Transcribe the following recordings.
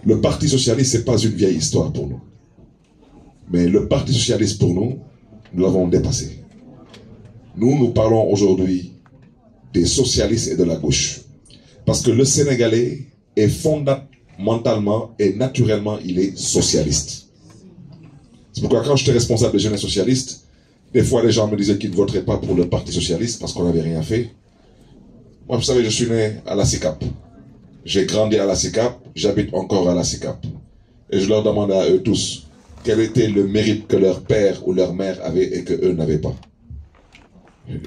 Le Parti socialiste, ce n'est pas une vieille histoire pour nous. Mais le Parti socialiste, pour nous, nous l'avons dépassé. Nous parlons aujourd'hui des socialistes et de la gauche. Parce que le Sénégalais est fondamentalement et naturellement, il est socialiste. C'est pourquoi quand j'étais responsable des jeunes socialistes, des fois les gens me disaient qu'ils ne voteraient pas pour le Parti socialiste parce qu'on n'avait rien fait. Moi, vous savez, je suis né à la SICAP. J'ai grandi à la SICAP, j'habite encore à la SICAP. Et je leur demandais à eux tous quel était le mérite que leur père ou leur mère avait et qu'eux n'avaient pas.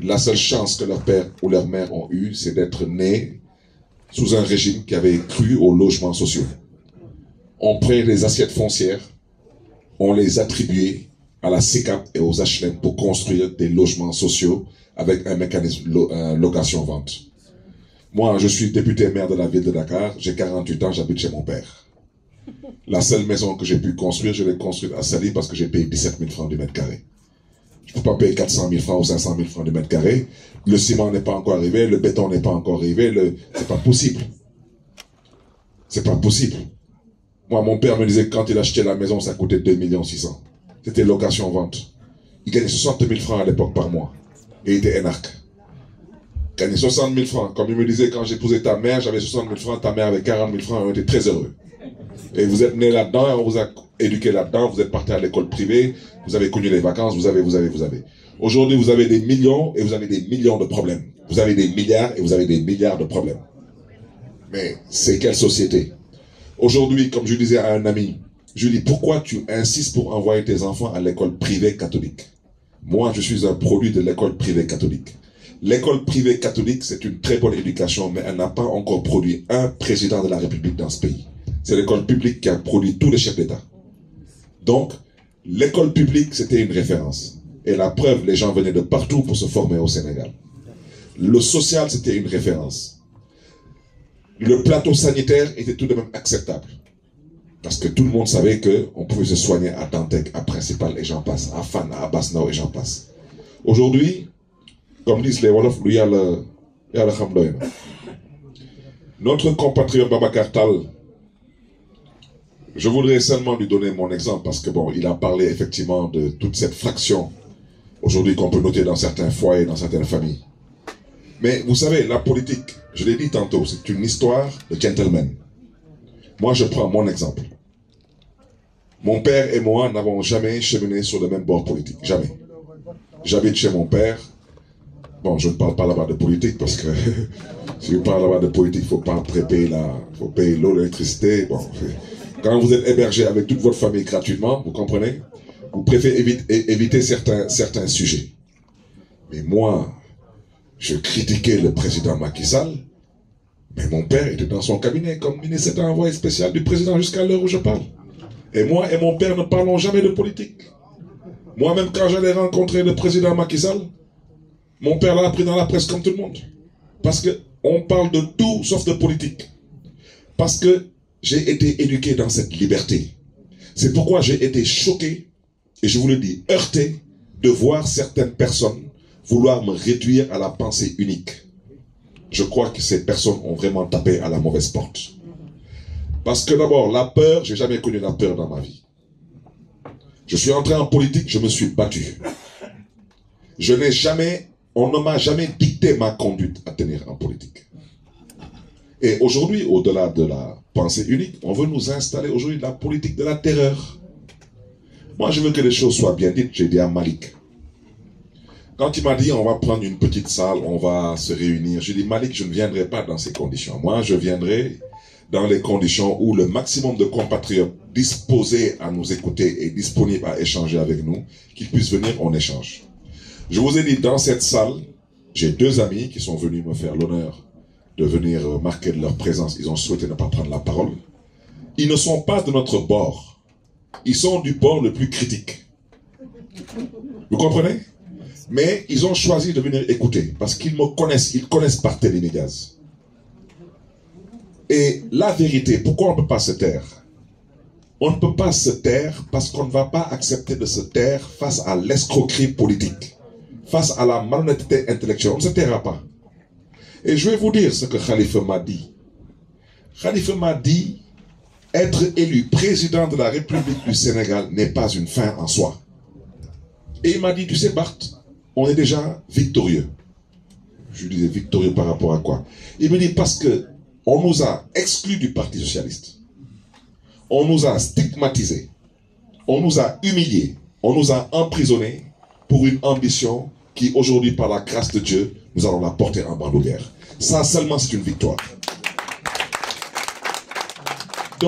La seule chance que leur père ou leur mère ont eue, c'est d'être nés sous un régime qui avait cru aux logements sociaux. On prenait les assiettes foncières, on les attribuait à la SICAP et aux HLM pour construire des logements sociaux avec un mécanisme location-vente. Moi, je suis député maire de la ville de Dakar, j'ai 48 ans, j'habite chez mon père. La seule maison que j'ai pu construire, je l'ai construite à Sali parce que j'ai payé 17 000 francs du mètre carré. Je ne peux pas payer 400 000 francs ou 500 000 francs du mètre carré. Le ciment n'est pas encore arrivé, le béton n'est pas encore arrivé, c'est pas possible. C'est pas possible. Moi, mon père me disait que quand il achetait la maison, ça coûtait 2 600 000. C'était location-vente. Il gagnait 60 000 francs à l'époque par mois. Et il était énarque. Il gagnait 60 000 francs. Comme il me disait, quand j'épousais ta mère, j'avais 60 000 francs, ta mère avait 40 000 francs, on était très heureux. Et vous êtes né là-dedans, et on vous a éduqué là-dedans, vous êtes parti à l'école privée, vous avez connu les vacances, vous avez. Aujourd'hui, vous avez des millions et vous avez des millions de problèmes. Vous avez des milliards et vous avez des milliards de problèmes. Mais c'est quelle société? Aujourd'hui, comme je disais à un ami, je lui dis, pourquoi tu insistes pour envoyer tes enfants à l'école privée catholique? Moi, je suis un produit de l'école privée catholique. L'école privée catholique, c'est une très bonne éducation, mais elle n'a pas encore produit un président de la République dans ce pays. C'est l'école publique qui a produit tous les chefs d'État. Donc, l'école publique, c'était une référence. Et la preuve, les gens venaient de partout pour se former au Sénégal. Le social, c'était une référence. Le plateau sanitaire était tout de même acceptable. Parce que tout le monde savait qu'on pouvait se soigner à Dantec, à Principal, et j'en passe, à Fan, à Bassnao, et j'en passe. Aujourd'hui, comme disent les Wolof, il y a le Khamdoyen. Notre compatriote Babacar Tal, je voudrais seulement lui donner mon exemple parce que bon, il a parlé effectivement de toute cette fraction aujourd'hui qu'on peut noter dans certains foyers, dans certaines familles. Mais vous savez, la politique, je l'ai dit tantôt, c'est une histoire de gentleman. Moi, je prends mon exemple. Mon père et moi n'avons jamais cheminé sur le même bord politique, jamais. J'habite chez mon père. Bon, je ne parle pas là-bas de politique parce que si je parle là-bas de politique, il faut payer l'eau, l'électricité. Bon, quand vous êtes hébergé avec toute votre famille gratuitement, vous comprenez, vous préférez éviter certains sujets. Mais moi, je critiquais le président Macky Sall, mais mon père était dans son cabinet comme ministre envoyé spécial du président jusqu'à l'heure où je parle. Et moi et mon père ne parlons jamais de politique. Moi-même, quand j'allais rencontrer le président Macky Sall, mon père l'a appris dans la presse comme tout le monde. Parce qu'on parle de tout sauf de politique. Parce que j'ai été éduqué dans cette liberté. C'est pourquoi j'ai été choqué, et je vous le dis, heurté, de voir certaines personnes vouloir me réduire à la pensée unique. Je crois que ces personnes ont vraiment tapé à la mauvaise porte. Parce que d'abord, la peur, j'ai jamais connu la peur dans ma vie. Je suis entré en politique, je me suis battu. On ne m'a jamais dicté ma conduite à tenir en politique. Et aujourd'hui, au-delà de la pensée unique, on veut nous installer aujourd'hui la politique de la terreur. Moi, je veux que les choses soient bien dites. J'ai dit à Malik, quand il m'a dit on va prendre une petite salle, on va se réunir, j'ai dit Malik, je ne viendrai pas dans ces conditions. Moi, je viendrai dans les conditions où le maximum de compatriotes disposés à nous écouter et disponibles à échanger avec nous, qu'ils puissent venir, on échange. Je vous ai dit, dans cette salle, j'ai 2 amis qui sont venus me faire l'honneur de venir marquer de leur présence. Ils ont souhaité ne pas prendre la parole. Ils ne sont pas de notre bord. Ils sont du bord le plus critique. Vous comprenez? Mais ils ont choisi de venir écouter parce qu'ils me connaissent. Ils connaissent Barthélémy Diaz. Et la vérité, pourquoi on ne peut pas se taire? On ne peut pas se taire parce qu'on ne va pas accepter de se taire face à l'escroquerie politique, face à la malhonnêteté intellectuelle. On ne se taira pas. Et je vais vous dire ce que Khalifa m'a dit. Khalifa m'a dit, être élu président de la République du Sénégal n'est pas une fin en soi. Et il m'a dit, tu sais Barth, on est déjà victorieux. Je lui disais, victorieux par rapport à quoi? Il me dit, parce que on nous a exclus du Parti Socialiste. On nous a stigmatisés. On nous a humiliés. On nous a emprisonnés pour une ambition qui, aujourd'hui, par la grâce de Dieu, nous allons la porter en bandoulière. Ça seulement, c'est une victoire.